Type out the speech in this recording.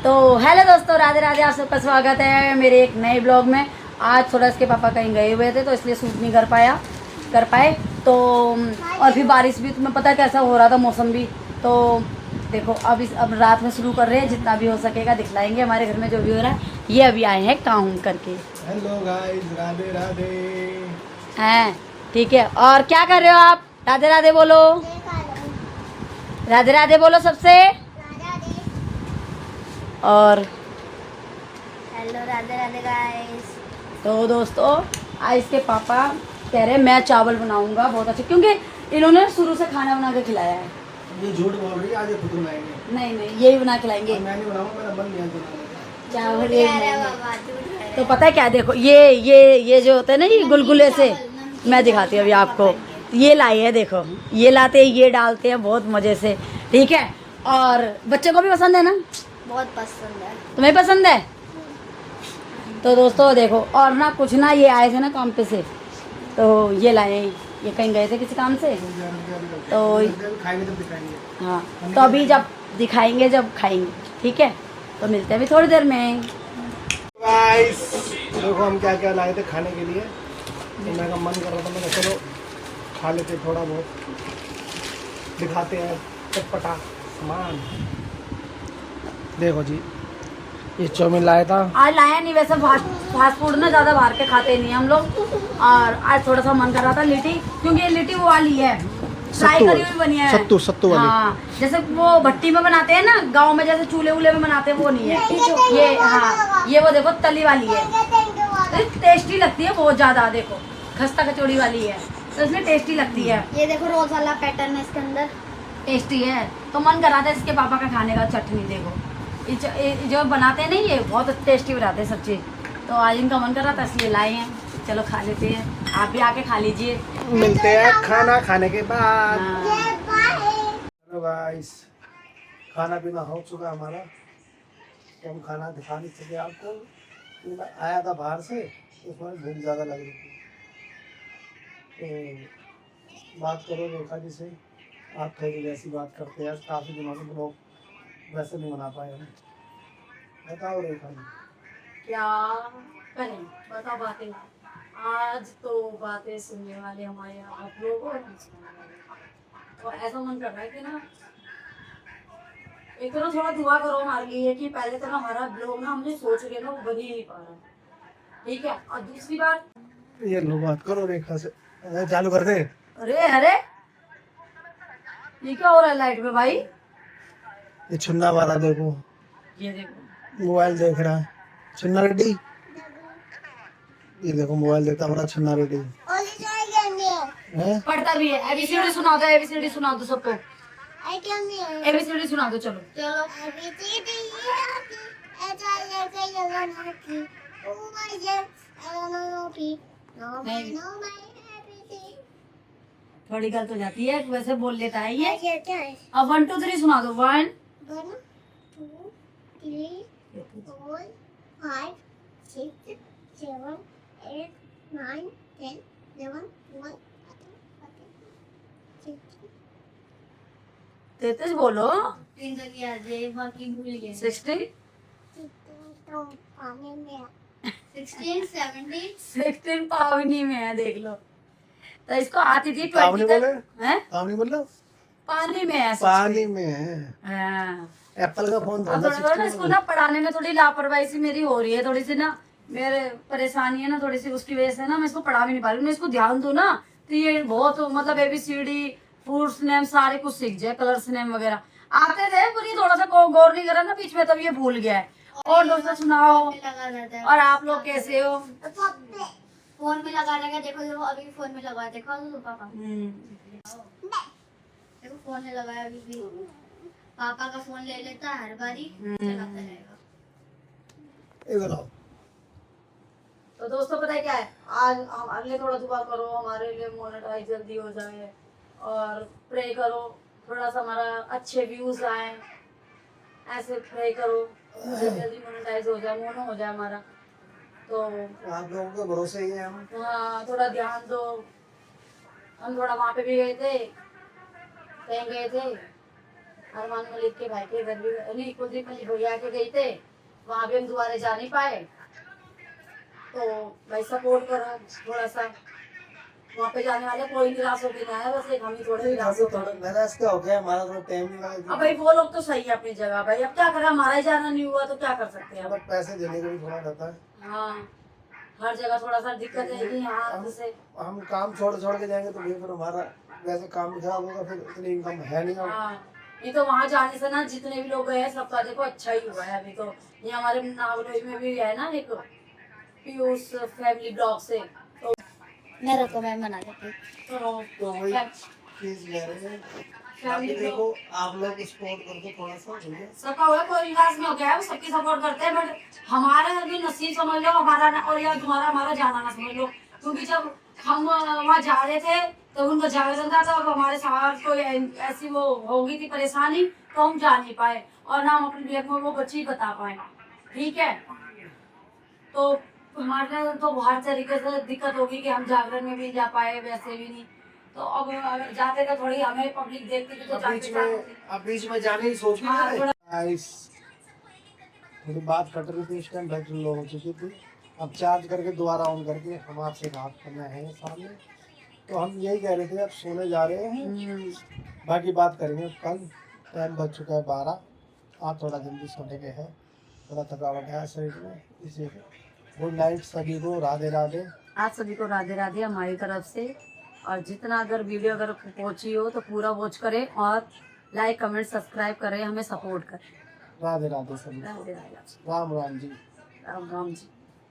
तो हेलो दोस्तों, राधे राधे। आप सबका स्वागत है मेरे एक नए ब्लॉग में। आज थोड़ा इसके पापा कहीं गए हुए थे तो इसलिए शूट नहीं कर पाए तो। और फिर बारिश भी, तुम्हें पता है कैसा हो रहा था मौसम भी। तो देखो अब रात में शुरू कर रहे हैं, जितना भी हो सकेगा दिखलाएंगे हमारे घर में जो भी हो रहा है। ये अभी आए हैं काम करके। Hello guys, Radhe Radhe. हैं, ठीक है। और क्या कर रहे हो आप? राधे राधे बोलो, राधे राधे बोलो सबसे। और हेलो राधे राधे गाइस। तो दोस्तों, आज इसके पापा कह रहे हैं मैं चावल बनाऊंगा बहुत अच्छे, क्योंकि इन्होंने शुरू से खाना बना के खिलाया है। ये झूठ बोल रही है, आज ये खुद बनाएंगे। नहीं नहीं, यही बना खिलाएंगे और मैं नहीं बनाऊंगा, मेरा मन नहीं है बनाने का। चावल। झूठ ये कह रहे हो बनाएंगे। बाबा, झूठ कह रहे तो हो। पता है क्या, देखो ये जो होता है ना, ये गुलगुले से मैं दिखाती हूँ अभी आपको। ये लाई है, देखो ये लाते हैं, ये डालते हैं बहुत मजे से, ठीक है। और बच्चे को भी पसंद है ना? बहुत पसंद है। तुम्हें पसंद है? तो दोस्तों देखो, और ना कुछ ना, ये आए थे ना काम पे से, तो ये लाए हैं। ये कहीं गए थे किसी काम से, तो खाएंगे तब दिखाएंगे। हाँ। तो अभी जब दिखाएंगे, जब खाएंगे, ठीक है। तो मिलते हैं अभी थोड़ी देर में। गाइस देखो, हम क्या क्या लाए थे खाने के लिए। तो मेरा मन कर रहा था, मैंने चलो खा लेते, थोड़ा बहुत दिखाते हैं चटपटा सामान। देखो जी, ये चाउमीन लाया था। आज लाया नहीं, वैसे फास्ट फूड ना ज़्यादा बाहर के खाते नहीं हम लोग। और आज थोड़ा सा मन कर रहा था लिट्टी, क्योंकि ये लिट्टी वो वाली है, फ्राई सत्तू करी हुई बनी है। सत्तू वाली। हाँ, जैसे वो भट्टी में बनाते हैं ना गांव में, जैसे चूल्हे वूल्हे में बनाते हैं, वो नहीं है ये। हाँ, ये वो देखो तली वाली है, तो टेस्टी लगती है बहुत ज़्यादा। देखो खस्ता कचौड़ी वाली है, तो इसमें टेस्टी लगती है। ये देखो रोज वाला पैटर्न है इसके अंदर। टेस्टी है, तो मन कर रहा था इसके पापा का खाने का। चटनी देखो, जो बनाते हैं नहीं, ये बहुत टेस्टी बनाते हैं सब चीज़। तो आज इनका मन कर रहा था इसलिए लाए हैं। चलो खा लेते हैं, आप भी आके खा लीजिए। मिलते हैं खाना खाने के बाद। हाँ। हेलो गाइस, खाना पीना हो चुका हमारा, तो हम खाना दिखा नहीं सके आपको। मैं आया था बाहर से, उसमें भूख ज़्यादा लग रही थी। तो बात करो रेखा जी से, आप थोड़ी वैसी बात करते हैं। काफ़ी दिनों से लोग वैसे नहीं बना पाए हम। बताओ रेखा जी। क्या करें, बताओ बातें। आज तो बातें सुनने वाले हमारे यहाँ आप लोग हो। तो ऐसा मन कर रहा है कि ना, एक तो ना थोड़ा दुआ करो हमारे लिए कि पहले तो ना हमारा ब्लॉग ना हमने सोच के ना वो बन ही नहीं पा रहा, ठीक है। और दूसरी बात, ये लो बात करो रेखा से, चालू कर दे। अरे अरे ये क्या हो रहा है लाइट में भाई? ये छुन्ना वाला देखो, ये देखो, मोबाइल देख रहा है। छुन्ना रेडी, ये देखो मोबाइल देखता हमारा छुन्ना रेडी है। पढ़ता भी है। एबीसीडी सुनाओ दो, एबीसीडी सुनाओ दो सबको, एबीसीडी सुना दो। चलो चलो थोड़ी गलत हो जाती है, वैसे बोल लेता है ये। अब 1 2 3 सुना दो। 1 2 3 4 5 6 7 8 9 10 11 12 33 बोलो। 16 60 17 16 पावनी में है, देख लो। तो इसको आती थी 20 पावनी बोले? तक हैं? पानी मतलब पानी में है, पानी में है। हाँ। एप्पल का फोन था अब थोड़ा थोड़ा ना इसको ना पढ़ाने में थोड़ी लापरवाही सी मेरी हो रही है, थोड़ी सी ना मेरे परेशानी है ना थोड़ी सी, उसकी वजह से ना मैं इसको पढ़ा भी नहीं पा रही हूँ। मैं इसको ध्यान दूँ ना तो ये बहुत, मतलब ABCD फ्रूट्स नेम सारे कुछ सीख जाए, कलर्स नेम वगैरह आते थे, पर ये थोड़ा सा गौर नहीं करा ना बीच में, तब ये भूल गया है। और दोस्तों सुनाओ, लगा रहता है। और आप लोग कैसे हो? फोन में लगा रहेगा, देखो देखो अभी फोन में लगा है, देखो पापा देखो फोन में लगाया अभी भी। पापा का फोन ले लेता है हर बारी, चलाता रहेगा। इधर आओ। तो दोस्तों पता है क्या है, आज हमारे लिए थोड़ा दुआ करो, हमारे लिए मोनेटाइज जल्दी हो जाए, और प्रे करो थोड़ा सा हमारा अच्छे व्यूज आए, ऐसे प्रे करो जल्दी मोनेटाइज हो जाए, मोनो हो जाए हमारा। तो आप लोगों के भरोसे ही हैं हम। हाँ, थोड़ा ध्यान दो। हम थोड़ा वहाँ पे भी गए थे, कहीं गए थे अरमान मलिक के भाई के घर भी नहीं, कुलदीप मलिक भैया के गए थे, वहाँ भी हम दोबारा जा नहीं पाए। तो भाई सपोर्ट करो थोड़ा सा, वहाँ पे जाने वाले कोई निराश होकर नहीं आया, बस एक हम ही थोड़े निराश हो थोड़ा गए। निराश का हो गया, हमारा थोड़ा टाइम नहीं लगा। अब भाई वो लोग तो सही है अपनी जगह भाई, अब क्या करें, हमारा ही जाना नहीं हुआ तो क्या कर सकते हैं थोड़ा अब। पैसे देने का भी थोड़ा रहता है। हाँ, हर जगह थोड़ा सा दिक्कत है कि यहाँ से हम काम छोड़ छोड़ के जाएंगे तो फिर हमारा वैसे काम खराब होगा, फिर इतनी इनकम है नहीं। हाँ, ये तो वहाँ जाने से ना जितने भी लोग गए हैं सबका देखो अच्छा ही हुआ है। अभी तो ये हमारे नागलोई में भी है ना एक पीयूष फैमिली ब्लॉग से, तो मेरा तो मैं बना देती तो वही चीज कह रहे हैं। बाकी देखो आप लोग सपोर्ट कर दो थोड़ा सा, ठीक है। सबका हुआ, कोई निराश नहीं हो गया है, वो सबकी सपोर्ट करते हैं, बट हमारा भी नसीब समझ लो हमारा ना, और या तुम्हारा हमारा जाना ना समझ लो, क्योंकि जब हम वहाँ जा रहे थे तो उनका जागरण था, तो अब हमारे साथ कोई ऐसी वो हो गई थी परेशानी, तो हम जा नहीं पाए और ना हम अपनी ब्लैक में वो बच्ची बता पाए, ठीक है। तो हमारे तो हर तरीके से दिक्कत होगी कि हम जागरण में भी जा पाए, वैसे भी नहीं, तो अब अगर जाते तो थोड़ी हमें पब्लिक देखती थी तो अब बीच में जाने ही सोच हाँ, रहे थे। थोड़ी बात कट रही थी, इस टाइम बैटरी लो हो चुकी थी। अब चार्ज करके दोबारा ऑन करके हम आपसे बात करना है सामने। तो हम यही कह रहे थे अब सोने जा रहे हैं, बाकी बात करेंगे कल। टाइम बज चुका है 12, आज थोड़ा जल्दी सोने के है, थोड़ा थकावट है शरीर में, इसी गुड नाइट सभी को, राधे राधे। आप सभी को राधे राधे हमारी तरफ से, और जितना अगर वीडियो अगर पहुंची हो तो पूरा वॉच करें और लाइक कमेंट सब्सक्राइब करें, हमें सपोर्ट करें। राधे राधे सभी, राधे राधे, राम राम जी। राम राम जी।